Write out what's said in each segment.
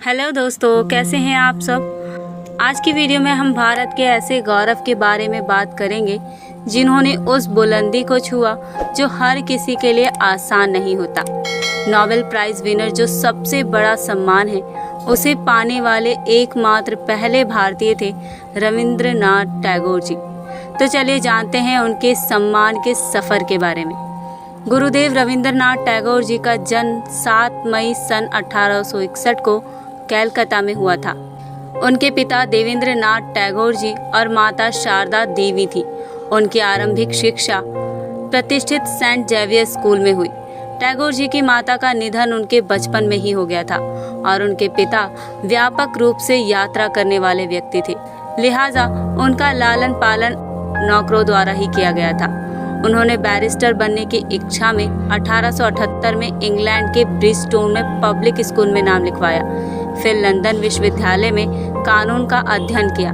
Hello दोस्तों, कैसे हैं आप सब। आज की वीडियो में हम भारत के ऐसे गौरव के बारे में बात करेंगे जिन्होंने उस बुलंदी को छुआ जो हर किसी के लिए आसान नहीं होता। नोबेल प्राइज विनर जो सबसे बड़ा सम्मान है उसे पाने वाले एकमात्र पहले भारतीय थे रविंद्रनाथ टैगोर जी। तो चलिए जानते हैं उनके सम्मान के सफ़र के बारे में। गुरुदेव रविंद्रनाथ टैगोर जी का जन्म 7 मई सन 1861 को कलकत्ता में हुआ था। उनके पिता देवेंद्रनाथ टैगोर जी और माता शारदा देवी थी। उनकी आरंभिक शिक्षा प्रतिष्ठित सेंट जेवियर स्कूल में हुई। टैगोर जी की माता का निधन उनके बचपन में ही हो गया था और उनके पिता व्यापक रूप से यात्रा करने वाले व्यक्ति थे, लिहाजा उनका लालन पालन नौकरों द्वारा ही किया गया था। उन्होंने बैरिस्टर बनने की इच्छा में 1878 में इंग्लैंड के ब्रिजस्टोन में पब्लिक स्कूल में नाम लिखवाया। फिर लंदन विश्वविद्यालय में कानून का अध्ययन किया,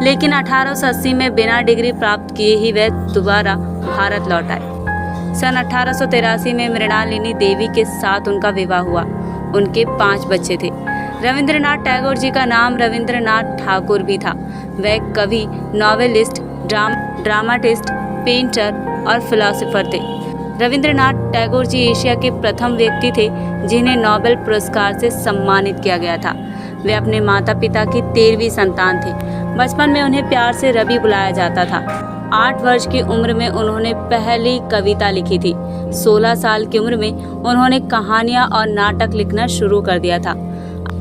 लेकिन 1880 में बिना डिग्री प्राप्त किए ही वह दोबारा भारत लौट आए। सन 1883 में मृणालिनी देवी के साथ उनका विवाह हुआ। उनके 5 बच्चे थे। रविंद्रनाथ टैगोर जी का नाम रविंद्रनाथ ठाकुर भी था। वह कवि, नॉवेलिस्ट, ड्रामाटिस्ट, पेंटर और फिलोसोफर थे। रविंद्रनाथ टैगोर जी एशिया के प्रथम व्यक्ति थे जिन्हें नोबेल पुरस्कार से सम्मानित किया गया था। वे अपने माता पिता की 13वीं संतान थे। बचपन में उन्हें प्यार से रवि बुलाया जाता था। 8 वर्ष की उम्र में उन्होंने पहली कविता लिखी थी। 16 साल की उम्र में उन्होंने कहानियाँ और नाटक लिखना शुरू कर दिया था।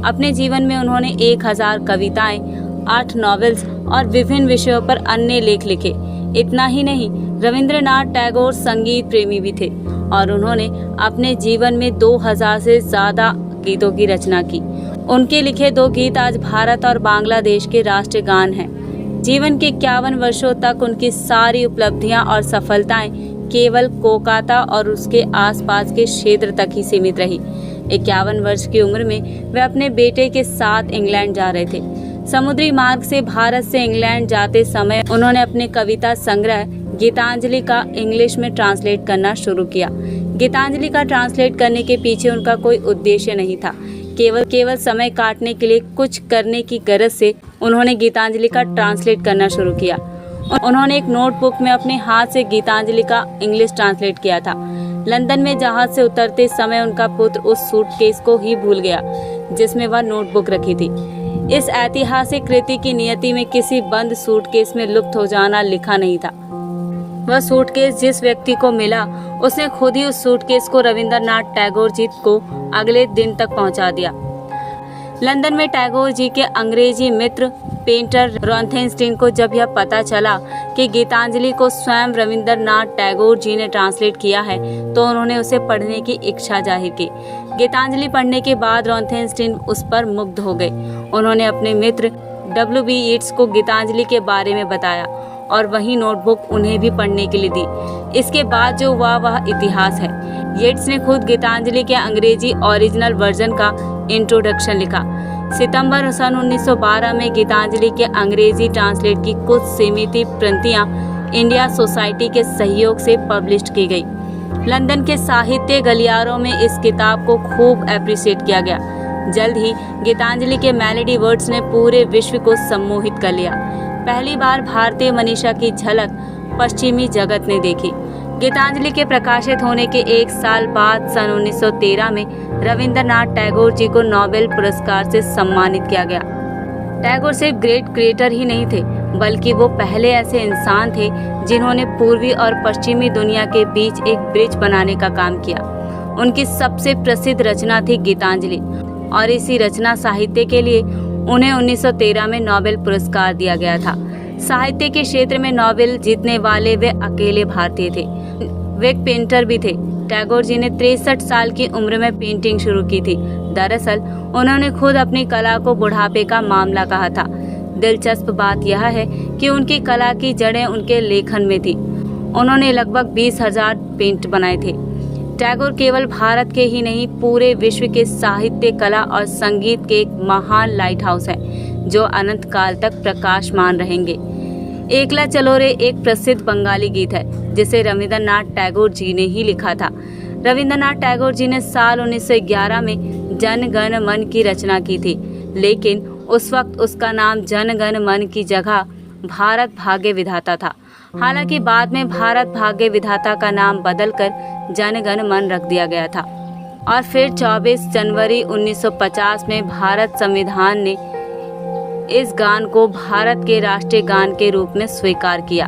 अपने जीवन में उन्होंने 1000 कविताएं, 8 नॉवेल्स और विभिन्न विषयों पर अन्य लेख लिखे। इतना ही नहीं, रविंद्रनाथ टैगोर संगीत प्रेमी भी थे और उन्होंने अपने जीवन में 2000 से ज़्यादा गीतों की रचना की। उनके लिखे 2 गीत आज भारत और बांग्लादेश के राष्ट्रीय गान हैं। जीवन के 51 वर्षों तक उनकी सारी उपलब्धियां और सफलताएं केवल कोलकाता और उसके आसपास के क्षेत्र तक ही सीमित रही। 51 वर्ष की उम्र में वे अपने बेटे के साथ इंग्लैंड जा रहे थे। समुद्री मार्ग से भारत से इंग्लैंड जाते समय उन्होंने अपने कविता संग्रह गीतांजलि का इंग्लिश में ट्रांसलेट करना शुरू किया। गीतांजलि का ट्रांसलेट करने के पीछे उनका कोई उद्देश्य नहीं था। केवल समय काटने के लिए कुछ करने की गरज से उन्होंने गीतांजलि का ट्रांसलेट करना शुरू किया। उन्होंने एक नोटबुक में अपने हाथ से गीतांजलि का इंग्लिश ट्रांसलेट किया था। लंदन में जहाज से उतरते समय उनका पुत्र उस सूटकेस को ही भूल गया जिसमें वह नोटबुक रखी थी। इस ऐतिहासिक कृति की नियति में किसी बंद सूटकेस में लुप्त हो जाना लिखा नहीं था। वह सूटकेस जिस व्यक्ति को मिला उसने खुद ही उस सूटकेस को रविंद्रनाथ टैगोर जी को अगले दिन तक पहुंचा दिया। लंदन में टैगोर जी के अंग्रेजी मित्र पेंटर रॉथेनस्टीन को जब यह पता चला कि गीतांजलि को स्वयं रविंद्रनाथ टैगोर जी ने ट्रांसलेट किया है तो उन्होंने उसे पढ़ने की इच्छा जाहिर की। गीतांजलि पढ़ने के बाद रॉथेनस्टीन उस पर मुग्ध हो गए। उन्होंने अपने मित्र W.B. येट्स को गीतांजलि के बारे में बताया और वही नोटबुक उन्हें भी पढ़ने के लिए दी। इसके बाद जो हुआ वह इतिहास है। येट्स ने खुद गीतांजलि के अंग्रेजी ओरिजिनल वर्जन का इंट्रोडक्शन लिखा। सितंबर सन 1912 में गीतांजलि के अंग्रेजी ट्रांसलेट की कुछ सीमित प्रतियां इंडिया सोसाइटी के सहयोग से पब्लिश की गई। लंदन के साहित्य गलियारों में इस किताब को खूब एप्रिशिएट किया गया। जल्द ही गीतांजलि के मेलोडी वर्ड्स ने पूरे विश्व को सम्मोहित कर लिया। पहली बार भारतीय मनीषा की झलक पश्चिमी जगत ने देखी। गीतांजलि के प्रकाशित होने के 1 साल बाद सन 1913 में रविंद्रनाथ टैगोर जी को नोबेल पुरस्कार से सम्मानित किया गया। टैगोर सिर्फ ग्रेट क्रिएटर ही नहीं थे, बल्कि वो पहले ऐसे इंसान थे जिन्होंने पूर्वी और पश्चिमी दुनिया के बीच एक ब्रिज बनाने का काम किया। उनकी सबसे प्रसिद्ध रचना थी गीतांजलि और इसी रचना साहित्य के लिए उन्हें 1913 में नोबेल पुरस्कार दिया गया था। साहित्य के क्षेत्र में नोबेल जीतने वाले वे अकेले भारतीय थे। वे एक पेंटर भी थे। टैगोर जी ने 63 साल की उम्र में पेंटिंग शुरू की थी। दरअसल उन्होंने खुद अपनी कला को बुढ़ापे का मामला कहा था। दिलचस्प बात यह है कि उनकी कला की जड़ें उनके लेखन में थी। उन्होंने लगभग 20,000 पेंट बनाए थे। टैगोर केवल भारत के ही नहीं पूरे विश्व के साहित्य, कला और संगीत के एक महान लाइट हाउस हैं जो अनंत काल तक प्रकाशमान रहेंगे। एकला चलो रे एक प्रसिद्ध बंगाली गीत है जिसे रविंद्रनाथ टैगोर जी ने ही लिखा था। रविंद्रनाथ टैगोर जी ने साल 1911 में जन गण मन की रचना की थी, लेकिन उस वक्त उसका नाम जन गण मन की जगह भारत भाग्य विधाता था। हालांकि बाद में भारत भाग्य विधाता का नाम बदलकर जन गण मन रख दिया गया था और फिर 24 जनवरी 1950 में भारत संविधान ने इस गान को भारत के राष्ट्रीय गान के रूप में स्वीकार किया।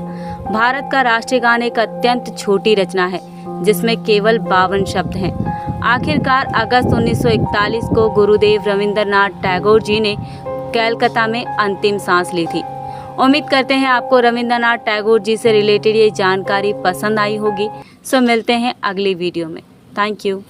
भारत का राष्ट्रीय गान एक अत्यंत छोटी रचना है जिसमें केवल 52 शब्द हैं। आखिरकार अगस्त 1941 को गुरुदेव रविंद्रनाथ टैगोर जी ने कलकत्ता में अंतिम सांस ली थी। उम्मीद करते हैं आपको रविंद्रनाथ टैगोर जी से रिलेटेड ये जानकारी पसंद आई होगी। सो मिलते हैं अगली वीडियो में। Thank you.